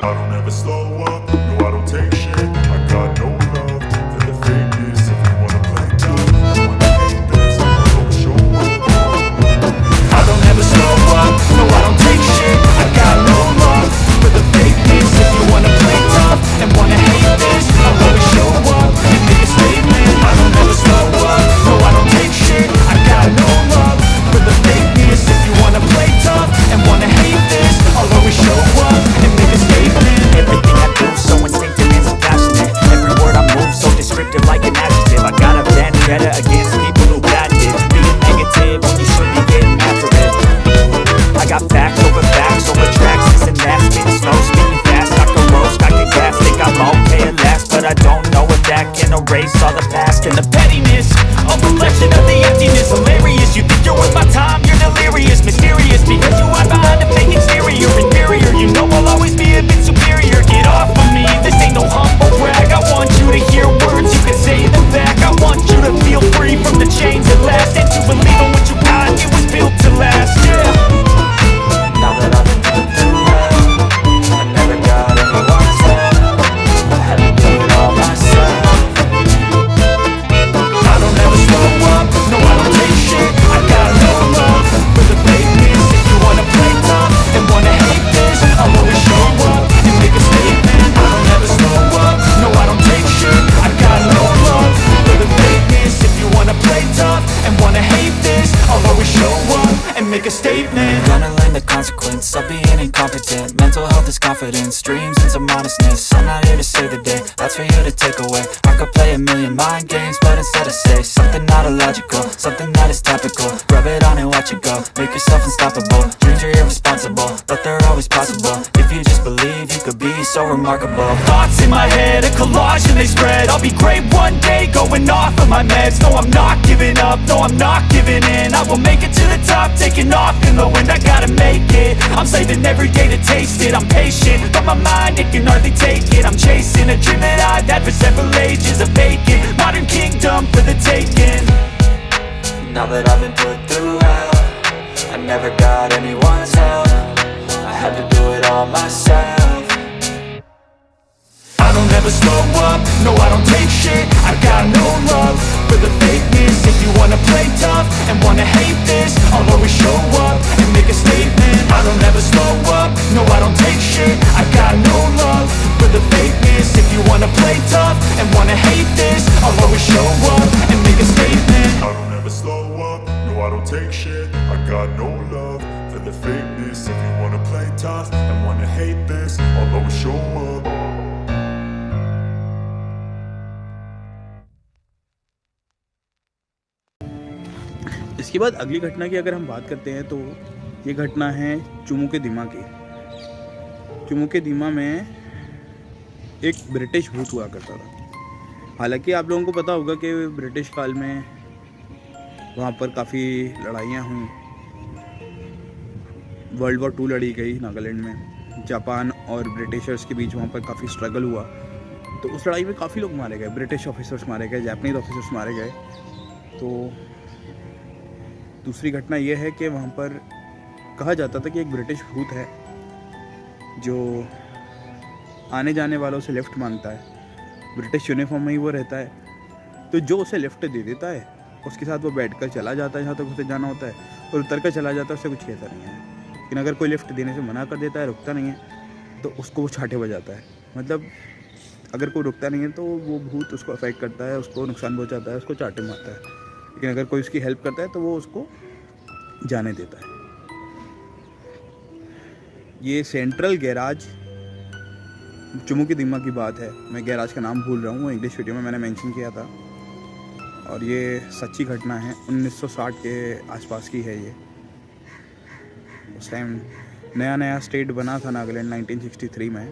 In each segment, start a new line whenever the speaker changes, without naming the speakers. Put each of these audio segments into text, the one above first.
I don't ever slow up, no I don't take shit. I got no love for the fakeness. If you wanna play tough, I wanna hate this, I'll always show up. I don't ever slow up, no I don't take shit. I got no love for the fakeness. If you wanna play tough and wanna hate this, I'll always show up and make a statement. I don't ever slow up, no I don't take shit. I got no love for the fakeness. If you wanna play tough and wanna hate this, I'll always show up and make a statement.
Everything I do so instinctive and so passionate. Every word I move so descriptive like an adjective. I got a vendetta against people who got it. Being negative when you should be getting after it. I got facts over tracks, this and that. Spitting slow, spitting fast, I can roast, I can gas. Think I'm okay at last, but I don't know if that can erase all the past. And the pettiness, a reflection of the emptiness. Hilarious, you think you're worth my time, you're delirious. Mysterious, because you hide behind a fake exterior. Inferior, you know I'll always be a bit superior. Get off of me, this ain't no humble brag. I want you to hear words, you can say them back. I want you to feel free from the chains at last, and to believe in what you got, it was built to last, yeah. Now that I've been put through hell, I never got anyone's help. I had to do it all myself.
I don't ever slow up, no I don't take shit. I got no love for the fakeness. If you wanna play tough and wanna hate this, I'll always show up and make a statement. I don't ever slow up, no I don't take shit. I got no love for the fakeness. If you wanna play tough and wanna hate this, I'll always show up and make a statement.
Gonna learn the consequence of being incompetent. Mental health is confidence, dreams and some modestness. I'm not here to save the day, that's for you to take away. I could play a million mind games, but instead I say something not illogical, something that is topical. Rub it on and watch it go, make yourself unstoppable. Dreams are irresponsible, but they're always possible. If you just believe, you could be so remarkable.
Thoughts in my head, a collage and they spread. I'll be great one day, going off of my meds. No, I'm not giving up, no, I'm not giving in. I will make it to the top, taking off in the wind. I gotta make it, I'm saving every day to taste it. I'm patient, but my mind, it can hardly take it. I'm chasing a dream that I've had for several ages. A vacant, modern kingdom for the taking.
Now that I've been put through hell, I never got anyone's help. I had to do it all myself.
I don't ever slow up, no I don't take shit. I got no love for the fakeness. If you wanna play tough and wanna hate this, I'll always show up and make a statement. I don't ever slow up, no I don't take shit. I got no love for the fakeness. If you wanna play tough and wanna hate this, I'll always show up and make a statement. I don't ever slow up, no I don't take shit. I got no love for the fakeness. If you wanna play tough and wanna hate this, I'll always show up.
इसके बाद अगली घटना की अगर हम बात करते हैं तो ये घटना है चुमू के दीमा की। चुमू के दीमा में एक ब्रिटिश भूत हुआ करता था। हालांकि आप लोगों को पता होगा कि ब्रिटिश काल में वहाँ पर काफ़ी लड़ाइयाँ हुई। वर्ल्ड वॉर 2 लड़ी गई नागालैंड में। जापान और ब्रिटिशर्स के बीच वहाँ पर काफ़ी स्ट्रगल हुआ। तो उस लड़ाई में काफ़ी लोग मारे गए, ब्रिटिश ऑफिसर्स मारे गए, जापानीज ऑफिसर्स मारे गए। तो दूसरी घटना यह है कि वहाँ पर कहा जाता था कि एक ब्रिटिश भूत है जो आने जाने वालों से लिफ्ट मांगता है। ब्रिटिश यूनिफॉर्म में ही वो रहता है, तो जो उसे लिफ्ट दे देता है उसके साथ वो बैठकर चला जाता है जहाँ तक उसे जाना होता है और उतर कर चला जाता है। उससे कुछ कहता नहीं है, लेकिन अगर कोई लिफ्ट देने से मना कर देता है, रुकता नहीं है, तो उसको वो छाटे बजाता है। मतलब अगर कोई रुकता नहीं है तो वो भूत उसको अफेक्ट करता है, उसको नुकसान पहुँचाता है, उसको चाटे मारता है। लेकिन अगर कोई उसकी हेल्प करता है तो वो उसको जाने देता है। ये सेंट्रल गैराज चुमू की दीमा की बात है। मैं गैराज का नाम भूल रहा हूँ, इंग्लिश वीडियो में मैंने मेंशन किया था। और ये सच्ची घटना है, 1960 के आसपास की है ये। उस टाइम नया नया स्टेट बना था नागालैंड 1963 में,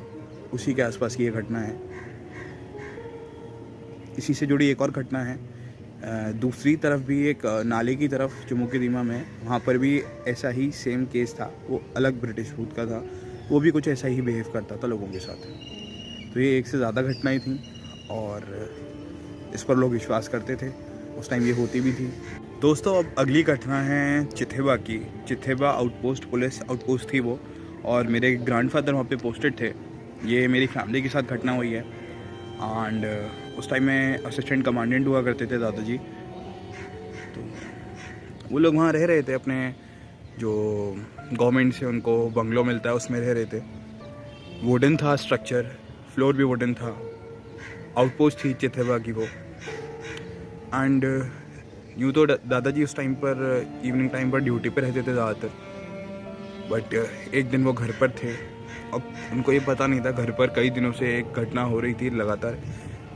उसी के आसपास की ये घटना है। इसी से जुड़ी एक और घटना है। दूसरी तरफ भी एक नाले की तरफ चुमू के दीमा में, वहाँ पर भी ऐसा ही सेम केस था। वो अलग ब्रिटिश भूत का था, वो भी कुछ ऐसा ही बिहेव करता था लोगों के साथ। तो ये एक से ज़्यादा घटनाएं थीं और इस पर लोग विश्वास करते थे। उस टाइम ये होती भी थी। दोस्तों अब अगली घटना है चिथेबा की। चिथेबा आउटपोस्ट, पुलिस आउटपोस्ट थी वो, और मेरे ग्रैंडफादर वहाँ पे पोस्टेड थे। ये मेरी फैमिली के साथ घटना हुई है। एंड उस टाइम में असिस्टेंट कमांडेंट हुआ करते थे दादाजी। तो वो लोग वहाँ रह रहे थे, अपने जो गवर्नमेंट से उनको बंगलो मिलता है उसमें रह रहे थे। वुडन था स्ट्रक्चर, फ्लोर भी वुडन था, आउटपोस्ट थी चिथेवा की वो। एंड यूँ तो दादाजी उस टाइम पर इवनिंग टाइम पर ड्यूटी पर रहते थे ज़्यादातर, बट एक दिन वो घर पर थे। अब उनको ये पता नहीं था घर पर कई दिनों से एक घटना हो रही थी लगातार,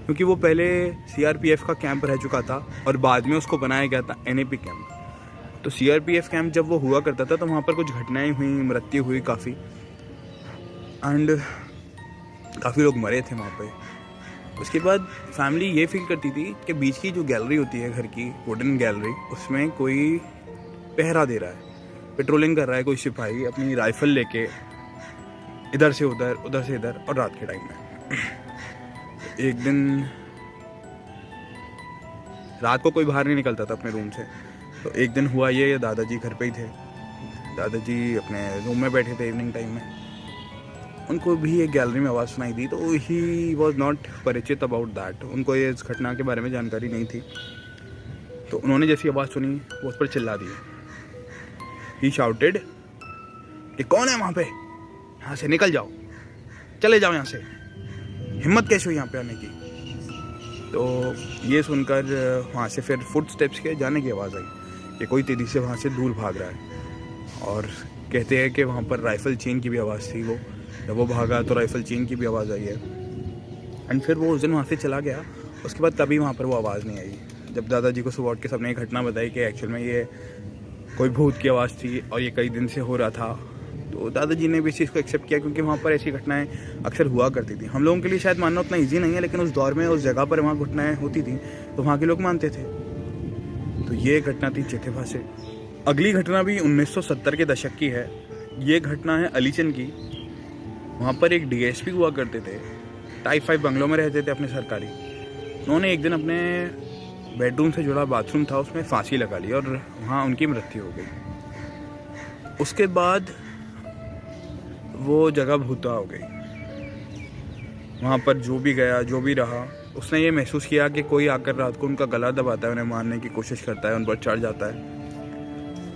क्योंकि वो पहले CRPF का कैंप रह चुका था और बाद में उसको बनाया गया था NAP कैंप। तो CRPF कैंप जब वो हुआ करता था तो वहाँ पर कुछ घटनाएं हुई, मृत्यु हुई काफ़ी, एंड काफ़ी लोग मरे थे वहाँ पे। उसके बाद फैमिली ये फील करती थी कि बीच की जो गैलरी होती है घर की, वुडन गैलरी, उसमें कोई पहरा दे रहा है, पेट्रोलिंग कर रहा है कोई सिपाही अपनी राइफल लेके, इधर से उधर, उधर से इधर, और रात के टाइम में। एक दिन रात को कोई बाहर नहीं निकलता था अपने रूम से, तो एक दिन हुआ ये, दादाजी घर पे ही थे। दादाजी अपने रूम में बैठे थे इवनिंग टाइम में, उनको भी एक गैलरी में आवाज़ सुनाई दी। तो ही वॉज नॉट परिचित अबाउट दैट, उनको ये इस घटना के बारे में जानकारी नहीं थी। तो उन्होंने जैसी आवाज़ सुनी वो उस पर चिल्ला दी। ही शाउटेड कि कौन है वहाँ पे, यहाँ से निकल जाओ, चले जाओ यहाँ से, हिम्मत कैसे हुई यहाँ पे आने की। तो ये सुनकर वहाँ से फिर फुट स्टेप्स के जाने की आवाज़ आई कि कोई तेज़ी से वहाँ से दूर भाग रहा है। और कहते हैं कि वहाँ पर राइफ़ल चेन की भी आवाज़ थी। वो जब वो भागा तो राइफ़ल चेन की भी आवाज़ आई है। एंड फिर वो उस दिन वहाँ से चला गया। उसके बाद कभी वहाँ पर वो आवाज़ नहीं आई। जब दादाजी को सुबह उठ के सबने एक घटना बताई कि एक्चुअल में ये कोई भूत की आवाज़ थी और ये कई दिन से हो रहा था, तो दादाजी ने भी इस चीज़ को एक्सेप्ट किया, क्योंकि वहाँ पर ऐसी घटनाएं अक्सर हुआ करती थी। हम लोगों के लिए शायद मानना उतना ईजी नहीं है, लेकिन उस दौर में उस जगह पर वहाँ घटनाएं होती थी तो वहाँ के लोग मानते थे। तो ये घटना थी चिथेवा से। अगली घटना भी 1970 के दशक की है। ये घटना है अलीचन की। वहाँ पर एक DSP हुआ करते थे, टाइप 5 बंगलों में रहते थे अपने सरकारी। उन्होंने एक दिन अपने बेडरूम से जुड़ा बाथरूम था, उसमें फांसी लगा ली और वहाँ उनकी मृत्यु हो गई। उसके बाद वो जगह भूता हो गई। वहाँ पर जो भी गया, जो भी रहा, उसने ये महसूस किया कि कोई आकर रात को उनका गला दबाता है, उन्हें मारने की कोशिश करता है, उन पर चढ़ जाता है।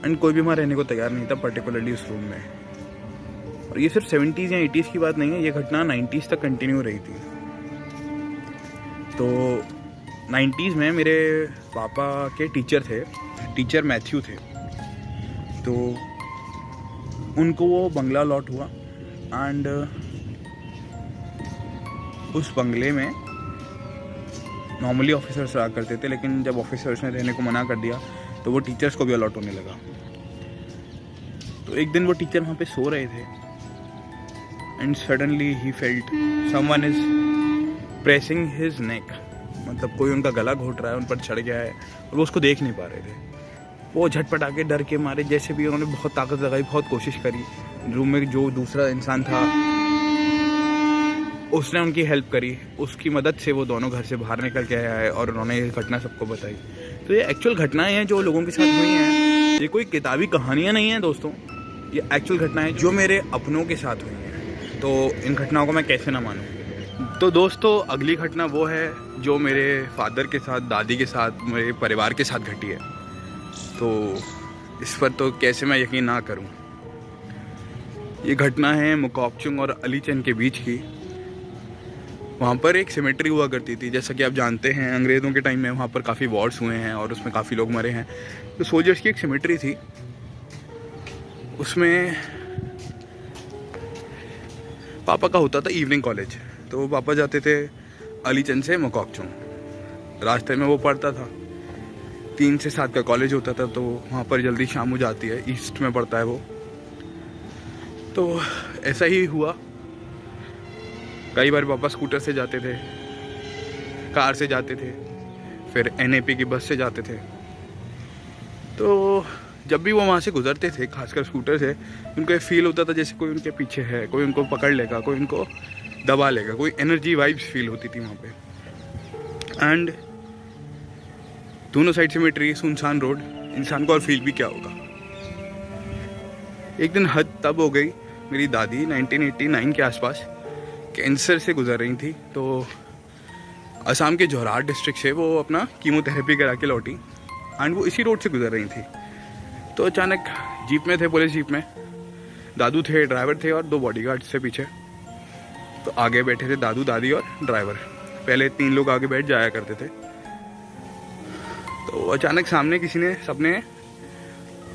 एंड कोई भी वहाँ रहने को तैयार नहीं था, पर्टिकुलरली उस रूम में। और ये सिर्फ 70s या 80s की बात नहीं है, ये घटना 90s तक कंटिन्यू रही थी। तो 90s में मेरे पापा के टीचर थे, टीचर मैथ्यू थे। तो उनको वो बंगला अलॉट हुआ एंड उस बंगले में नॉर्मली ऑफिसर्स रहा करते थे, लेकिन जब ऑफिसर्स ने रहने को मना कर दिया तो वो टीचर्स को भी अलॉट होने लगा। तो एक दिन वो टीचर वहाँ पे सो रहे थे and suddenly he felt someone is pressing his neck, मतलब कोई उनका गला घोट रहा है, उन पर चढ़ गया है और वो उसको देख नहीं पा रहे थे। वो झटपटा के डर के मारे जैसे भी उन्होंने बहुत ताकत लगाई, बहुत कोशिश करी। रूम में जो दूसरा इंसान था उसने उनकी हेल्प करी, उसकी मदद से वो दोनों घर से बाहर निकल के आया है और उन्होंने ये घटना सबको बताई। तो ये एक्चुअल घटनाएं हैं जो लोगों के साथ हुई हैं, ये कोई किताबी कहानियाँ नहीं हैं दोस्तों, ये एक्चुअल घटनाएं जो मेरे अपनों के साथ हुई हैं। तो इन घटनाओं को मैं कैसे ना मानूँ। तो दोस्तों अगली घटना वो है जो मेरे फादर के साथ, दादी के साथ, मेरे परिवार के साथ घटी है। तो इस पर तो कैसे मैं यकीन ना करूं। ये घटना है मोकोकचुंग और अलीचन के बीच की। वहाँ पर एक सिमेट्री हुआ करती थी, जैसा कि आप जानते हैं अंग्रेज़ों के टाइम में वहाँ पर काफ़ी वॉर्स हुए हैं और उसमें काफ़ी लोग मरे हैं। तो सोल्जर्स की एक सिमेट्री थी, उसमें पापा का होता था इवनिंग कॉलेज। तो पापा जाते थे अलीचन से मोकोकचुंग, रास्ते में वो पढ़ता था। 3 से 7 का कॉलेज होता था, तो वहाँ पर जल्दी शाम हो जाती है, ईस्ट में पड़ता है वो। तो ऐसा ही हुआ, कई बार पापा स्कूटर से जाते थे, कार से जाते थे, फिर NAP की बस से जाते थे। तो जब भी वो वहाँ से गुजरते थे, खासकर स्कूटर से, उनको ये फील होता था जैसे कोई उनके पीछे है, कोई उनको पकड़ लेगा, कोई उनको दबा लेगा, कोई एनर्जी वाइब्स फील होती थी वहाँ पे। एंड दोनों साइड सिमेट्री, सुनसान रोड, इंसान को और फील भी क्या होगा। एक दिन हद तब हो गई मेरी दादी 1989 के आसपास कैंसर से गुजर रही थी। तो असम के जोरहाट डिस्ट्रिक्ट से वो अपना कीमोथेरेपी करा के लौटी एंड वो इसी रोड से गुजर रही थी। तो अचानक जीप में थे, पुलिस जीप में दादू थे, ड्राइवर थे और 2 बॉडीगार्ड्स थे पीछे। तो आगे बैठे थे दादू, दादी और ड्राइवर। पहले 3 लोग आगे बैठ जाया करते थे। तो अचानक सामने किसी ने, सबने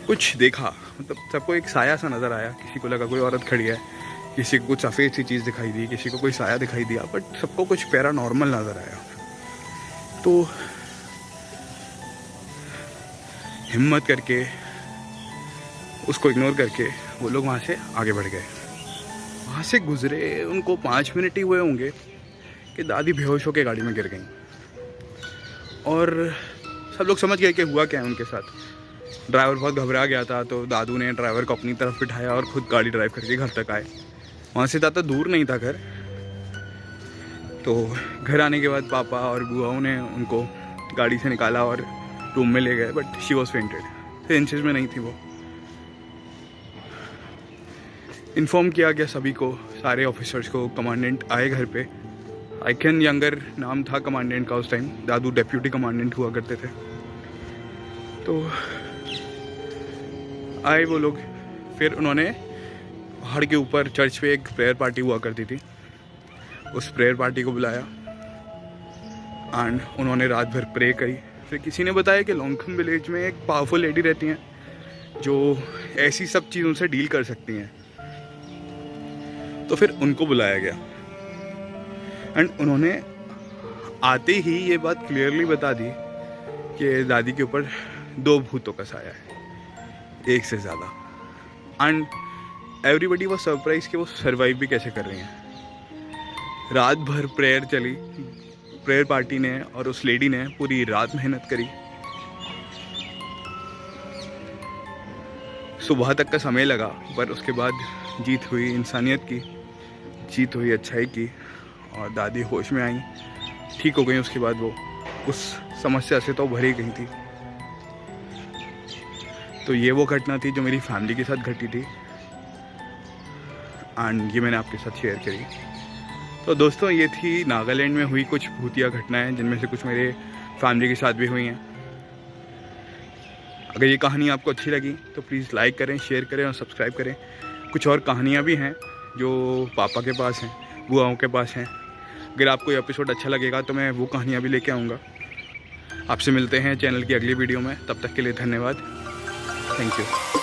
कुछ देखा, मतलब सबको एक साया सा नज़र आया। किसी को लगा कोई औरत खड़ी है, किसी को कुछ सफ़ेद सी चीज़ दिखाई दी, किसी को कोई साया दिखाई दिया, बट सबको कुछ पैरानॉर्मल नज़र आया। तो हिम्मत करके उसको इग्नोर करके वो लोग वहाँ से आगे बढ़ गए। वहाँ से गुजरे उनको 5 मिनट ही हुए होंगे कि दादी बेहोश होकर गाड़ी में गिर गई और सब लोग समझ गए कि हुआ क्या है उनके साथ। ड्राइवर बहुत घबरा गया था, तो दादू ने ड्राइवर को अपनी तरफ बिठाया और खुद गाड़ी ड्राइव करके घर तक आए। वहाँ से ज़्यादा दूर नहीं था घर। तो घर आने के बाद पापा और बुआओं ने उनको गाड़ी से निकाला और रूम में ले गए, but she was fainted, senses में नहीं थी वो। इन्फॉर्म किया गया सभी को, सारे ऑफिसर्स को। कमांडेंट आए घर पे। आइकन यंगर नाम था कमांडेंट का उस टाइम। दादू डेप्यूटी कमांडेंट हुआ करते थे। तो आए वो लोग। फिर उन्होंने पहाड़ के ऊपर चर्च पे एक प्रेयर पार्टी हुआ करती थी, उस प्रेयर पार्टी को बुलाया एंड उन्होंने रात भर प्रे करी। फिर किसी ने बताया कि लोंगखम विलेज में एक पावरफुल लेडी रहती हैं जो ऐसी सब चीज़ों से डील कर सकती हैं। तो फिर उनको बुलाया गया एंड उन्होंने आते ही ये बात क्लियरली बता दी कि दादी के ऊपर 2 भूतों का साया है, एक से ज़्यादा। एंड एवरीबडी वाज सरप्राइज कि वो सर्वाइव भी कैसे कर रही हैं। रात भर प्रेयर चली, प्रेयर पार्टी ने और उस लेडी ने पूरी रात मेहनत करी। सुबह तक का समय लगा, पर उसके बाद जीत हुई इंसानियत की, जीत हुई अच्छाई की और दादी होश में आई, ठीक हो गई। उसके बाद वो उस समस्या से तो भरी गई थी। तो ये वो घटना थी जो मेरी फैमिली के साथ घटी थी एंड ये मैंने आपके साथ शेयर करी। तो दोस्तों, ये थी नागालैंड में हुई कुछ भूतिया घटनाएं, जिनमें से कुछ मेरे फैमिली के साथ भी हुई हैं। अगर ये कहानी आपको अच्छी लगी तो प्लीज़ लाइक करें, शेयर करें और सब्सक्राइब करें। कुछ और कहानियाँ भी हैं जो पापा के पास हैं, बुआओं के पास हैं। अगर आपको ये एपिसोड अच्छा लगेगा तो मैं वो कहानियाँ भी लेके आऊँगा। आपसे मिलते हैं चैनल की अगली वीडियो में। तब तक के लिए धन्यवाद। Thank you.